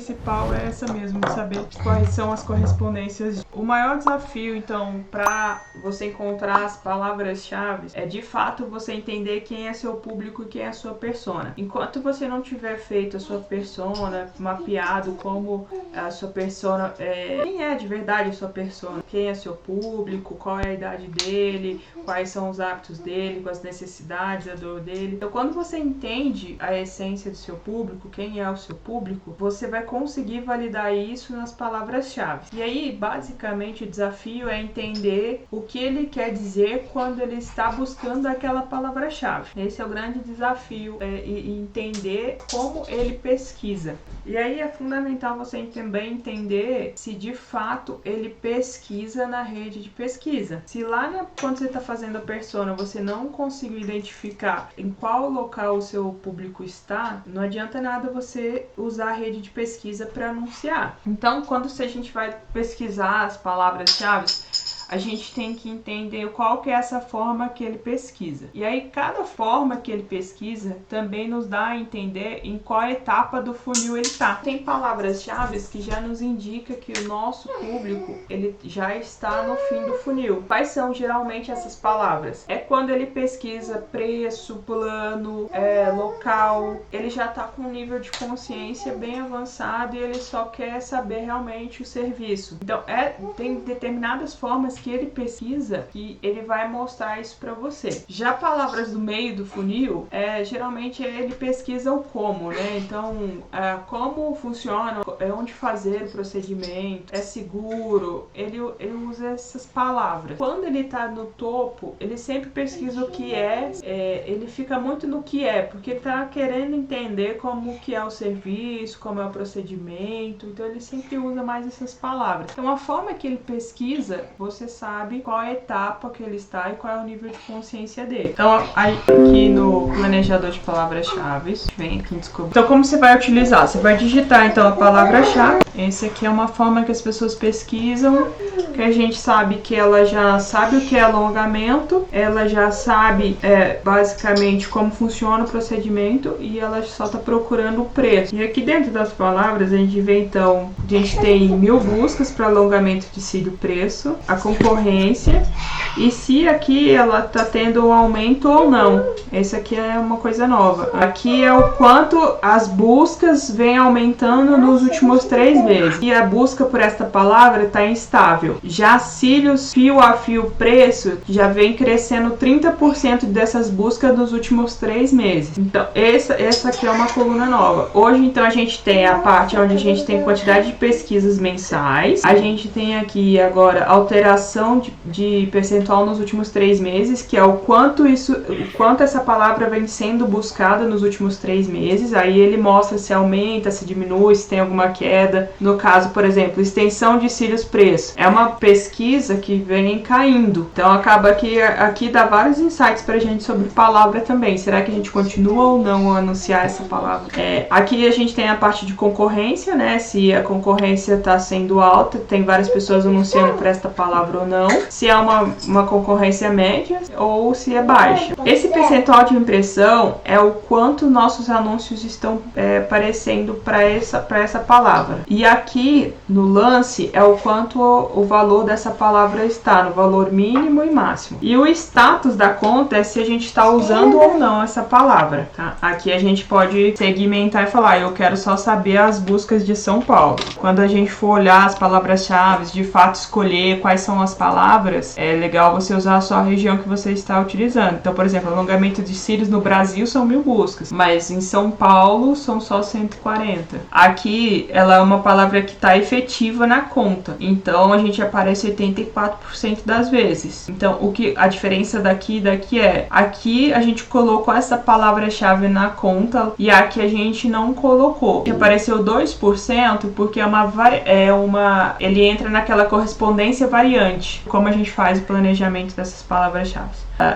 Principal é essa mesmo, de saber quais são as correspondências. O maior desafio, então, para você encontrar as palavras-chave é de fato você entender quem é seu público e quem é a sua persona. Enquanto você não tiver feito a sua persona, mapeado como a sua persona, quem é de verdade a sua persona, quem é seu público, qual é a idade dele, quais são os hábitos dele, quais as necessidades, a dor dele. Então, quando você entende a essência do seu público, quem é o seu público, você vai conseguir validar isso nas palavras-chave. E aí, basicamente, o desafio é entender o que ele quer dizer quando ele está buscando aquela palavra-chave. Esse é o grande desafio, e entender como ele pesquisa. E aí é fundamental você também entender se de fato ele pesquisa na rede de pesquisa. Se lá quando você está fazendo a persona você não conseguiu identificar em qual local o seu público está, não adianta nada você usar a rede de pesquisa para anunciar. Então, quando a gente vai pesquisar as palavras-chave, a gente tem que entender qual que é essa forma que ele pesquisa. E aí, cada forma que ele pesquisa também nos dá a entender em qual etapa do funil ele está. Tem palavras-chave que já nos indica que o nosso público ele já está no fim do funil. Quais são geralmente essas palavras? É quando ele pesquisa preço, plano, local. Ele já está com um nível de consciência bem avançado e ele só quer saber realmente o serviço. Então, tem determinadas formas que ele pesquisa que ele vai mostrar isso para você. Já palavras do meio do funil, geralmente ele pesquisa o como, né? Então, como funciona, onde fazer o procedimento, é seguro, ele usa essas palavras. Quando ele tá no topo, ele sempre pesquisa o que ele fica muito no que porque ele tá querendo entender como que é o serviço, como é o procedimento, então ele sempre usa mais essas palavras. Então, a forma que ele pesquisa, você sabe qual é a etapa que ele está e qual é o nível de consciência dele. Então, aqui no planejador de palavras-chave, vem aqui em descobrir. Então, como você vai utilizar? Você vai digitar, então, a palavra-chave. Esse aqui é uma forma que as pessoas pesquisam, que a gente sabe que ela já sabe o que é alongamento, ela já sabe, basicamente, como funciona o procedimento e ela só está procurando o preço. E aqui dentro das palavras, a gente vê, então, a gente tem 1000 buscas para alongamento de cílio preço, a concorrência e se aqui ela tá tendo um aumento ou não. Esse aqui é uma coisa nova. Aqui é o quanto as buscas vêm aumentando nos últimos 3 meses. E a busca por esta palavra está instável. Já cílios, fio a fio, preço, já vem crescendo 30% dessas buscas nos últimos 3 meses. Então, essa aqui é uma coluna nova. Hoje, então, a gente tem a parte onde a gente tem quantidade de pesquisas mensais. A gente tem aqui agora alteração de percentual nos últimos 3 meses, que é o quanto essa palavra vem sendo buscada nos últimos 3 meses. Aí ele mostra se aumenta, se diminui, se tem alguma queda. No caso, por exemplo, extensão de cílios preço. É uma pesquisa que vem caindo. Então acaba que aqui dá vários insights pra gente sobre palavra também. Será que a gente continua ou não a anunciar essa palavra? Aqui a gente tem a parte de concorrência, né? Se a concorrência está sendo alta, tem várias pessoas anunciando por esta palavra ou não. Se é uma concorrência média ou se é baixa. Esse percentual de impressão é o quanto nossos anúncios estão aparecendo para essa palavra. E aqui no lance é o quanto o valor dessa palavra está, no valor mínimo e máximo. E o status da conta é se a gente está usando ou não essa palavra, tá? Aqui a gente pode segmentar e falar, eu quero só saber as buscas de São Paulo. Quando a gente for olhar as palavras-chave, de fato escolher quais são as palavras, é legal você usar só a região que você está utilizando. Então, por exemplo, alongamento de cílios no Brasil são 1000 buscas, mas em São Paulo são só 140. Aqui, ela é uma palavra que está efetiva na conta, então a gente aparece 84% das vezes. Então, a diferença daqui e daqui aqui a gente colocou essa palavra-chave na conta e aqui a gente não colocou. Apareceu 2% porque ele entra naquela correspondência variante, como a gente faz o planejamento dessas palavras-chave.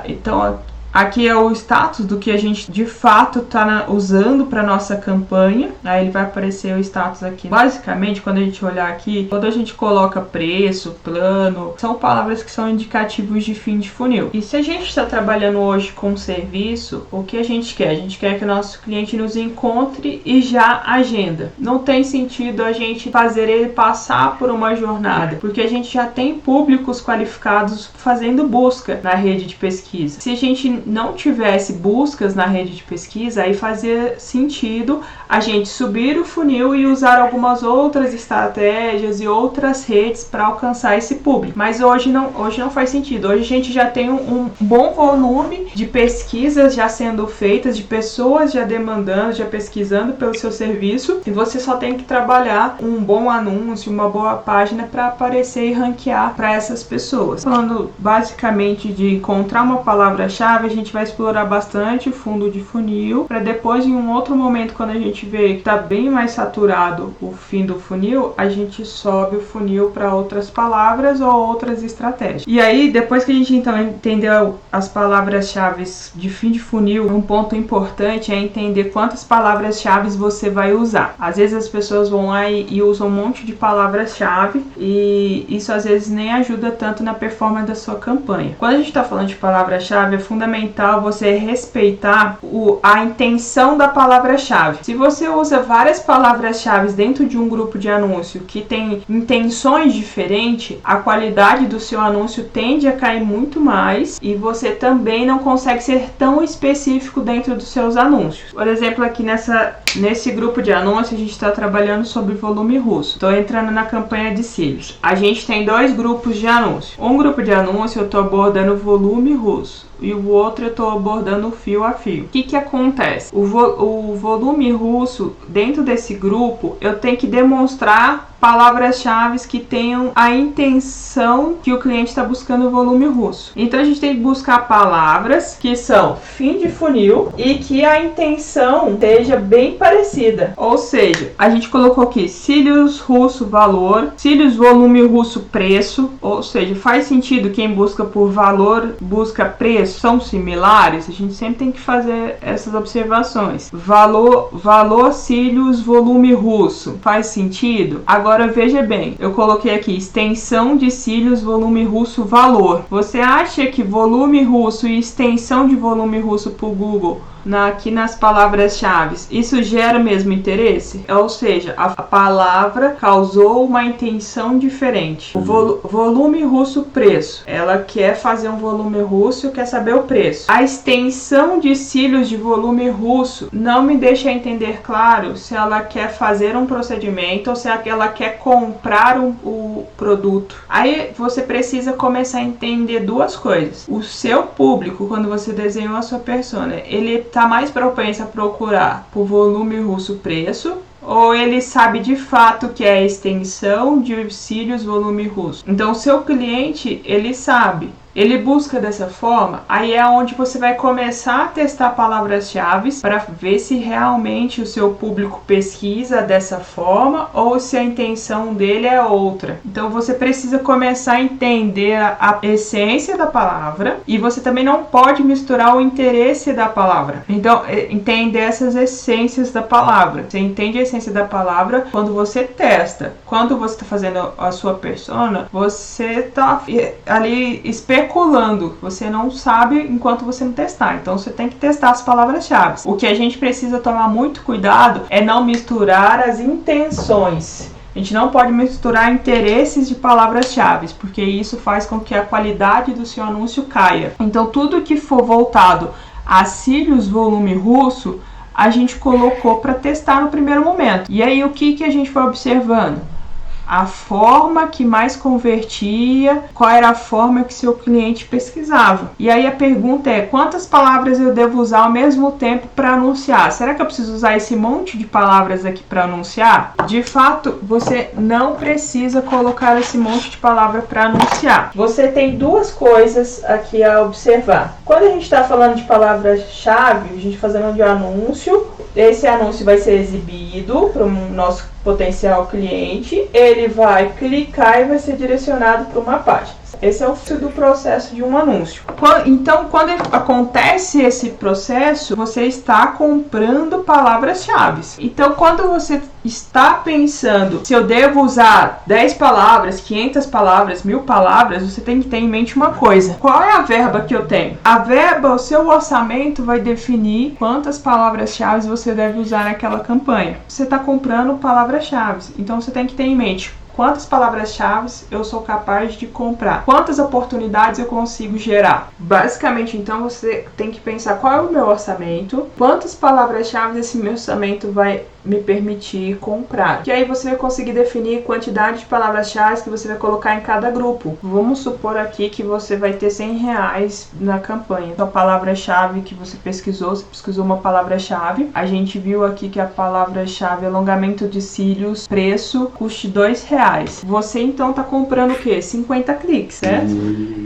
Então, Aqui é o status do que a gente de fato está usando para nossa campanha. Aí ele vai aparecer o status aqui. Basicamente, quando a gente olhar aqui, quando a gente coloca preço, plano, são palavras que são indicativos de fim de funil. E se a gente está trabalhando hoje com serviço, o que a gente quer? A gente quer que o nosso cliente nos encontre e já agenda. Não tem sentido a gente fazer ele passar por uma jornada, porque a gente já tem públicos qualificados fazendo busca na rede de pesquisa. Se a gente não tivesse buscas na rede de pesquisa, aí fazia sentido a gente subir o funil e usar algumas outras estratégias e outras redes para alcançar esse público. Mas hoje não faz sentido. Hoje a gente já tem um bom volume de pesquisas já sendo feitas, de pessoas já demandando, já pesquisando pelo seu serviço, e você só tem que trabalhar um bom anúncio, uma boa página para aparecer e ranquear para essas pessoas. Falando basicamente de encontrar uma palavra-chave, a gente vai explorar bastante o fundo de funil, para depois, em um outro momento, quando a gente vê que está bem mais saturado o fim do funil, a gente sobe o funil para outras palavras ou outras estratégias. E aí, depois que a gente então entendeu as palavras-chave de fim de funil, um ponto importante é entender quantas palavras-chave você vai usar. Às vezes as pessoas vão lá e usam um monte de palavras-chave, e isso às vezes nem ajuda tanto na performance da sua campanha. Quando a gente está falando de palavra-chave, é fundamental você respeitar a intenção da palavra-chave. Se você usa várias palavras-chave dentro de um grupo de anúncio que tem intenções diferentes, a qualidade do seu anúncio tende a cair muito mais, e você também não consegue ser tão específico dentro dos seus anúncios. Por exemplo, aqui nesse grupo de anúncios, a gente está trabalhando sobre volume russo. Estou entrando na campanha de cílios. A gente tem dois grupos de anúncio. Um grupo de anúncio eu estou abordando volume russo, e o outro eu estou abordando fio a fio. O que acontece? O volume russo, dentro desse grupo, eu tenho que demonstrar palavras-chave que tenham a intenção que o cliente está buscando o volume russo. Então a gente tem que buscar palavras que são fim de funil e que a intenção esteja bem parecida. Ou seja, a gente colocou aqui cílios russo valor, cílios volume russo preço. Ou seja, faz sentido quem busca por valor, busca preço, são similares? A gente sempre tem que fazer essas observações. Valor cílios volume russo, faz sentido? Agora veja bem, eu coloquei aqui extensão de cílios volume russo valor. Você acha que volume russo e extensão de volume russo para o Google aqui nas palavras-chave, isso gera o mesmo interesse? Ou seja, a palavra causou uma intenção diferente. O volume russo preço, ela quer fazer um volume russo, quer saber o preço. A extensão de cílios de volume russo não me deixa entender claro se ela quer fazer um procedimento ou se ela quer comprar o produto. Aí você precisa começar a entender duas coisas. O seu público, quando você desenhou a sua persona, ele está mais propenso a procurar por volume russo preço, ou ele sabe de fato que é a extensão de cílios volume russo? Então o seu cliente, ele sabe, ele busca dessa forma. Aí é onde você vai começar a testar palavras-chave para ver se realmente o seu público pesquisa dessa forma ou se a intenção dele é outra. Então você precisa começar a entender a essência da palavra, e você também não pode misturar o interesse da palavra. Então, entender essas essências da palavra. Você entende a essência da palavra quando você testa. Quando você está fazendo a sua persona, você está ali especulando. Você não sabe enquanto você não testar. Então você tem que testar as palavras-chave. O que a gente precisa tomar muito cuidado é não misturar as intenções. A gente não pode misturar interesses de palavras-chave, porque isso faz com que a qualidade do seu anúncio caia. Então tudo que for voltado a cílios volume russo, a gente colocou para testar no primeiro momento. E aí o que a gente foi observando? A forma que mais convertia, qual era a forma que seu cliente pesquisava. E aí a pergunta é, quantas palavras eu devo usar ao mesmo tempo para anunciar? Será que eu preciso usar esse monte de palavras aqui para anunciar? De fato, você não precisa colocar esse monte de palavra para anunciar. Você tem duas coisas aqui a observar. Quando a gente está falando de palavras-chave, a gente fazendo de anúncio, esse anúncio vai ser exibido para o nosso potencial cliente, ele vai clicar e vai ser direcionado para uma página. Esse é o fim do processo de um anúncio. Então, quando acontece esse processo, você está comprando palavras-chave. Então, quando você está pensando se eu devo usar 10 palavras, 500 palavras, 1000 palavras, você tem que ter em mente uma coisa. Qual é a verba que eu tenho? A verba, o seu orçamento vai definir quantas palavras-chave você deve usar naquela campanha. Você está comprando palavras-chave, então você tem que ter em mente quantas palavras-chave eu sou capaz de comprar, quantas oportunidades eu consigo gerar. Basicamente, então, você tem que pensar qual é o meu orçamento, quantas palavras-chave esse meu orçamento vai me permitir comprar. Que aí você vai conseguir definir quantidade de palavras-chave que você vai colocar em cada grupo. Vamos supor aqui que você vai ter R$100 na campanha. Então, a palavra-chave que você pesquisou uma palavra-chave. A gente viu aqui que a palavra-chave alongamento de cílios, preço, custe R$2. Você então está comprando o quê? 50 cliques, certo?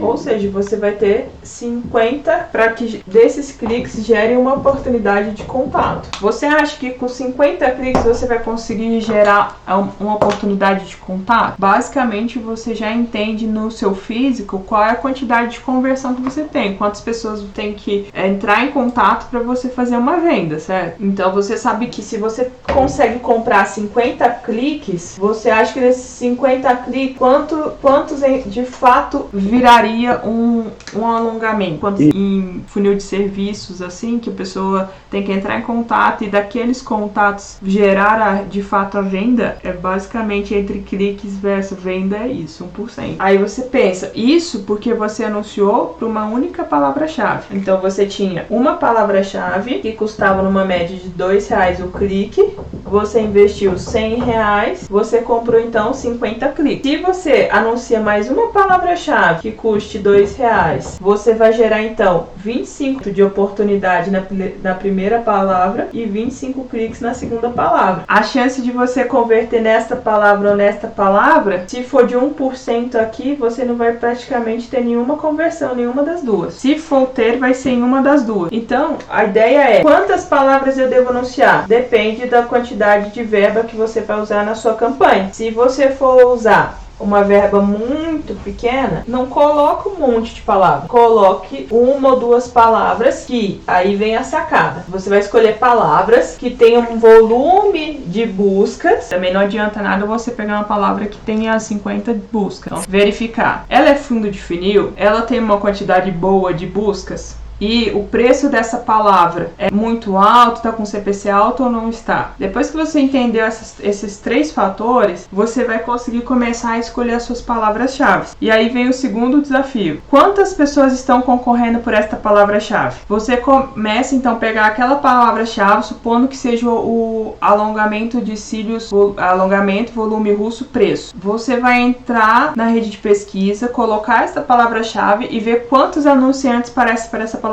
Ou seja, você vai ter 50 para que desses cliques gerem uma oportunidade de contato. Você acha que com 50 cliques você vai conseguir gerar uma oportunidade de contato? Basicamente, você já entende no seu físico qual é a quantidade de conversão que você tem, quantas pessoas tem que entrar em contato para você fazer uma venda, certo? Então, você sabe que se você consegue comprar 50 cliques, você acha que desses 50 cliques, quantos de fato viraria um alongamento? Quantos em funil de serviços, assim, que a pessoa tem que entrar em contato e daqueles contatos gerar de fato a venda, é basicamente entre cliques versus venda, é isso, 1%. Aí você pensa, isso porque você anunciou para uma única palavra-chave. Então você tinha uma palavra-chave que custava numa média de R$2 o clique, você investiu R$100, você comprou então 50 cliques. Se você anuncia mais uma palavra-chave que custe R$2, você vai gerar então 25 de oportunidade na primeira palavra e 25 cliques na segunda palavra. A chance de você converter nesta palavra ou nesta palavra, se for de 1% aqui, você não vai praticamente ter nenhuma conversão, nenhuma das duas. Se for ter, vai ser em uma das duas. Então, a ideia é, quantas palavras eu devo anunciar? Depende da quantidade de verba que você vai usar na sua campanha. Se você for usar uma verba muito pequena, não coloque um monte de palavras. Coloque uma ou duas palavras, que aí vem a sacada. Você vai escolher palavras que tenham um volume de buscas. Também não adianta nada você pegar uma palavra que tenha 50 buscas. Então, verificar. Ela é fundo de funil? Ela tem uma quantidade boa de buscas? E o preço dessa palavra é muito alto, está com CPC alto ou não está? Depois que você entendeu esses 3 fatores, você vai conseguir começar a escolher as suas palavras-chave. E aí vem o segundo desafio. Quantas pessoas estão concorrendo por esta palavra-chave? Você começa então a pegar aquela palavra-chave, supondo que seja o alongamento de cílios, alongamento, volume russo, preço. Você vai entrar na rede de pesquisa, colocar essa palavra-chave e ver quantos anunciantes aparecem para essa palavra-chave.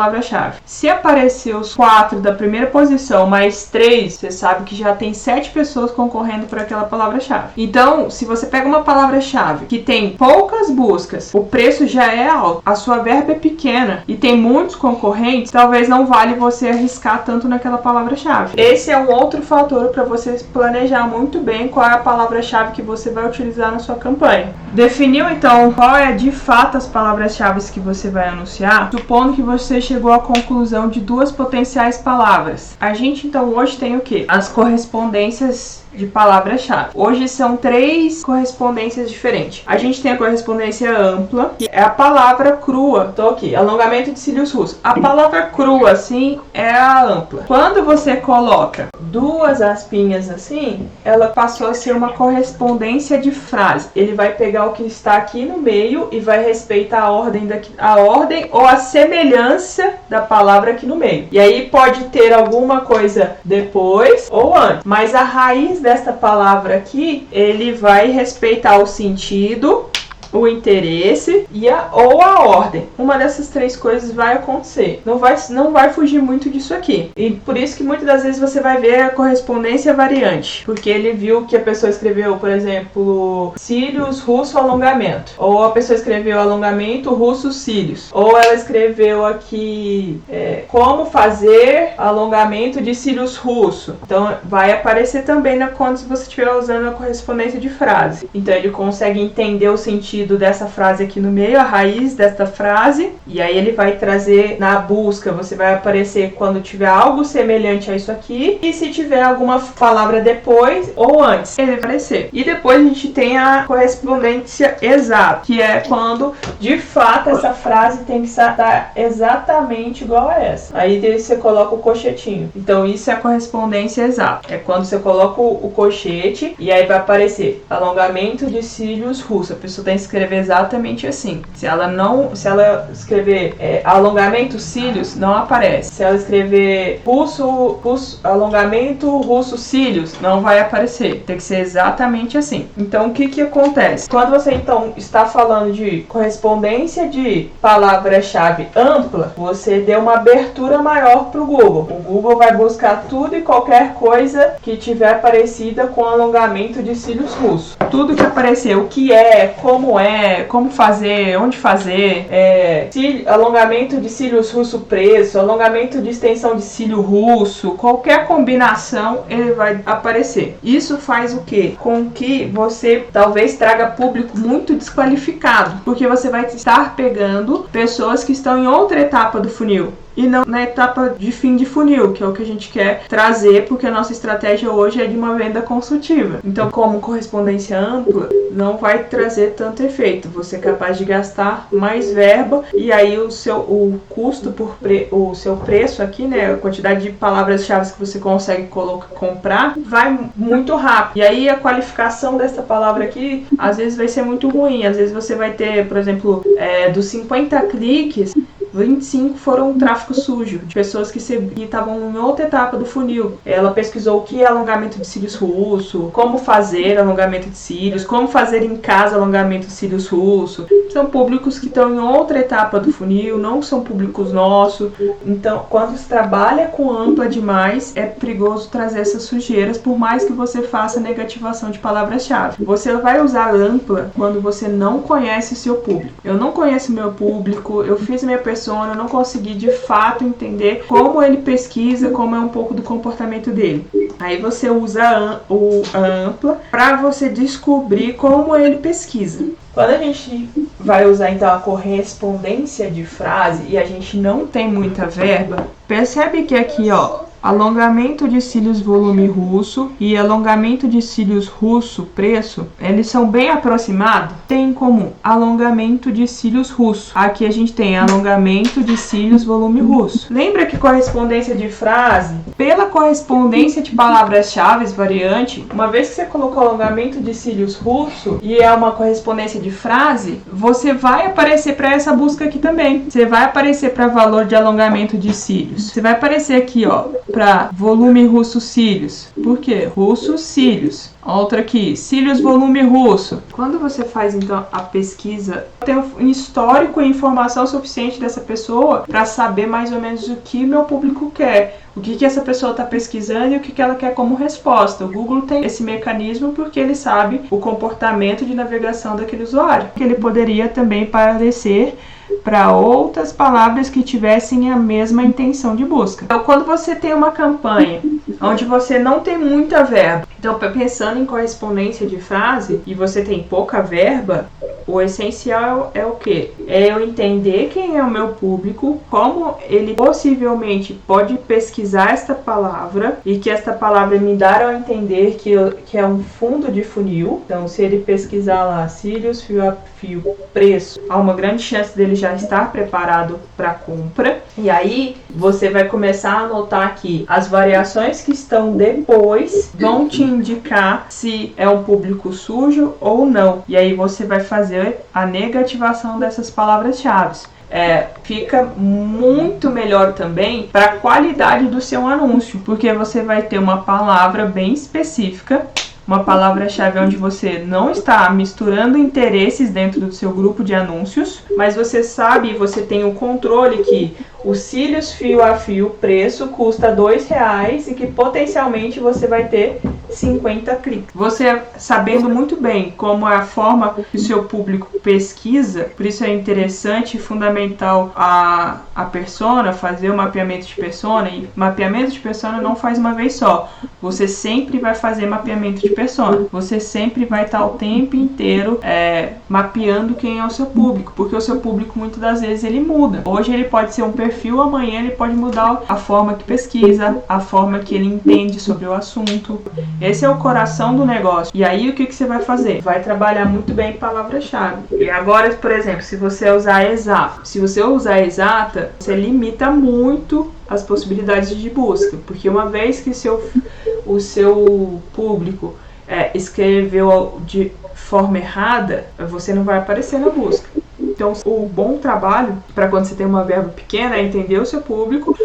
Se aparecer os 4 da primeira posição mais 3, você sabe que já tem 7 pessoas concorrendo por aquela palavra-chave. Então, se você pega uma palavra-chave que tem poucas buscas, o preço já é alto, a sua verba é pequena e tem muitos concorrentes, talvez não vale você arriscar tanto naquela palavra-chave. Esse é um outro fator para você planejar muito bem qual é a palavra-chave que você vai utilizar na sua campanha. Definiu então qual é de fato as palavras-chave que você vai anunciar? Supondo que você chegou à conclusão de 2 potenciais palavras. A gente então hoje tem o quê? As correspondências de palavra-chave. Hoje são 3 correspondências diferentes. A gente tem a correspondência ampla, que é a palavra crua. Tô aqui, alongamento de cílios russos. A palavra crua, assim, é a ampla. Quando você coloca 2 aspinhas assim, ela passou a ser uma correspondência de frase. Ele vai pegar o que está aqui no meio e vai respeitar a ordem ou a semelhança da palavra aqui no meio. E aí pode ter alguma coisa depois ou antes, mas a raiz desta palavra aqui, ele vai respeitar o sentido, o interesse ou a ordem. Uma dessas 3 coisas vai acontecer. Não vai fugir muito disso aqui. E por isso que muitas das vezes você vai ver a correspondência variante. Porque ele viu que a pessoa escreveu, por exemplo, cílios russo alongamento. Ou a pessoa escreveu alongamento russo cílios. Ou ela escreveu aqui como fazer alongamento de cílios russo. Então vai aparecer também quando você estiver usando a correspondência de frase. Então ele consegue entender o sentido sentido dessa frase aqui no meio, a raiz desta frase, e aí ele vai trazer na busca, você vai aparecer quando tiver algo semelhante a isso aqui, e se tiver alguma palavra depois ou antes, ele vai aparecer. E depois a gente tem a correspondência exata, que é quando de fato essa frase tem que estar exatamente igual a essa. Aí você coloca o colchetinho. Então isso é a correspondência exata. É quando você coloca o colchete e aí vai aparecer alongamento de cílios russo. A pessoa tem que escrever exatamente assim. Se ela escrever alongamento cílios, não aparece. Se ela escrever alongamento russo cílios, não vai aparecer. Tem que ser exatamente assim. Então o que acontece? Quando você então está falando de correspondência de palavra-chave ampla, você deu uma abertura maior para o Google. O Google vai buscar tudo e qualquer coisa que tiver parecida com alongamento de cílios russo. Tudo que aparecer, o que é, como fazer, onde fazer, alongamento de cílios russo preso, alongamento de extensão de cílio russo, qualquer combinação ele vai aparecer. Isso faz o quê? Com que você talvez traga público muito desqualificado, porque você vai estar pegando pessoas que estão em outra etapa do funil e não na etapa de fim de funil, que é o que a gente quer trazer, porque a nossa estratégia hoje é de uma venda consultiva. Então, como correspondência ampla, não vai trazer tanto efeito. Você é capaz de gastar mais verba e aí o custo o seu preço aqui, né, a quantidade de palavras-chave que você consegue comprar, vai muito rápido. E aí a qualificação dessa palavra aqui, às vezes vai ser muito ruim. Às vezes você vai ter, por exemplo, dos 50 cliques, 25 foram tráfego sujo, de pessoas que estavam em outra etapa do funil. Ela pesquisou o que é alongamento de cílios russo, como fazer alongamento de cílios, como fazer em casa alongamento de cílios russo. São públicos que estão em outra etapa do funil, não são públicos nossos. Então, quando se trabalha com ampla demais, é perigoso trazer essas sujeiras, por mais que você faça negativação de palavras-chave. Você vai usar ampla quando você não conhece o seu público. Eu não conheço o meu público, eu fiz minha persona, eu não consegui de fato entender como ele pesquisa, como é um pouco do comportamento dele. Aí você usa a ampla para você descobrir como ele pesquisa. Quando a gente vai usar então a correspondência de frase e a gente não tem muita verba, percebe que aqui, alongamento de cílios volume russo e alongamento de cílios russo preço, eles são bem aproximados, tem em comum alongamento de cílios russo. Aqui a gente tem alongamento de cílios volume russo. Lembra que correspondência de frase, pela correspondência de palavras-chave variante, uma vez que você colocou alongamento de cílios russo e é uma correspondência de frase, você vai aparecer para essa busca aqui também. Você vai aparecer para valor de alongamento de cílios. Você vai aparecer aqui, para volume russo cílios. Por quê? Russo cílios. Outra aqui, cílios volume russo. Quando você faz então a pesquisa, tem um histórico e informação suficiente dessa pessoa para saber mais ou menos o que meu público quer, o que essa pessoa está pesquisando e o que ela quer como resposta. O Google tem esse mecanismo porque ele sabe o comportamento de navegação daquele usuário, que ele poderia também parecer para outras palavras que tivessem a mesma intenção de busca. Então, quando você tem uma campanha onde você não tem muita verba, então pensando em correspondência de frase e você tem pouca verba, o essencial é o quê? É eu entender quem é o meu público, como ele possivelmente pode pesquisar esta palavra e que esta palavra me dar a entender que é um fundo de funil. Então, se ele pesquisar lá cílios, fio a fio, preço, há uma grande chance dele já estar preparado para compra. E aí você vai começar a anotar aqui as variações que estão depois, vão te indicar se é um público sujo ou não. E aí você vai fazer a negativação dessas palavras-chave. Fica muito melhor também para a qualidade do seu anúncio, porque você vai ter uma palavra bem específica, uma palavra-chave onde você não está misturando interesses dentro do seu grupo de anúncios, mas você sabe, você tem o controle que os cílios fio a fio preço custa R$2 e que potencialmente você vai ter 50 cliques. Você sabendo muito bem como é a forma que o seu público pesquisa, por isso é interessante e fundamental a persona, fazer o mapeamento de persona. E mapeamento de persona não faz uma vez só. Você sempre vai fazer mapeamento de persona. Você sempre vai estar o tempo inteiro mapeando quem é o seu público, porque o seu público muitas das vezes ele muda. Hoje ele pode ser um perfil, amanhã ele pode mudar a forma que pesquisa, a forma que ele entende sobre o assunto. Esse é o coração do negócio. E aí o que você vai fazer? Vai trabalhar muito bem palavra-chave. E agora, por exemplo, se você usar exata, você limita muito as possibilidades de busca, porque uma vez que o seu público escreveu de forma errada, você não vai aparecer na busca. Então, o bom trabalho para quando você tem uma verba pequena é entender o seu público,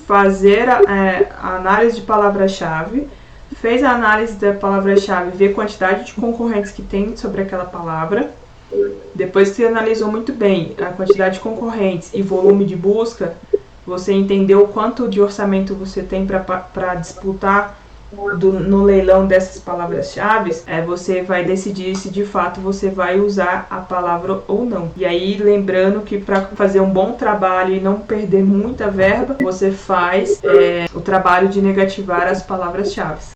fazer a análise de palavra-chave. Fez a análise da palavra-chave, ver a quantidade de concorrentes que tem sobre aquela palavra. Depois que você analisou muito bem a quantidade de concorrentes e volume de busca, você entendeu quanto de orçamento você tem para disputar no leilão dessas palavras-chave, você vai decidir se de fato você vai usar a palavra ou não. E aí, lembrando que para fazer um bom trabalho e não perder muita verba, você faz o trabalho de negativar as palavras-chave.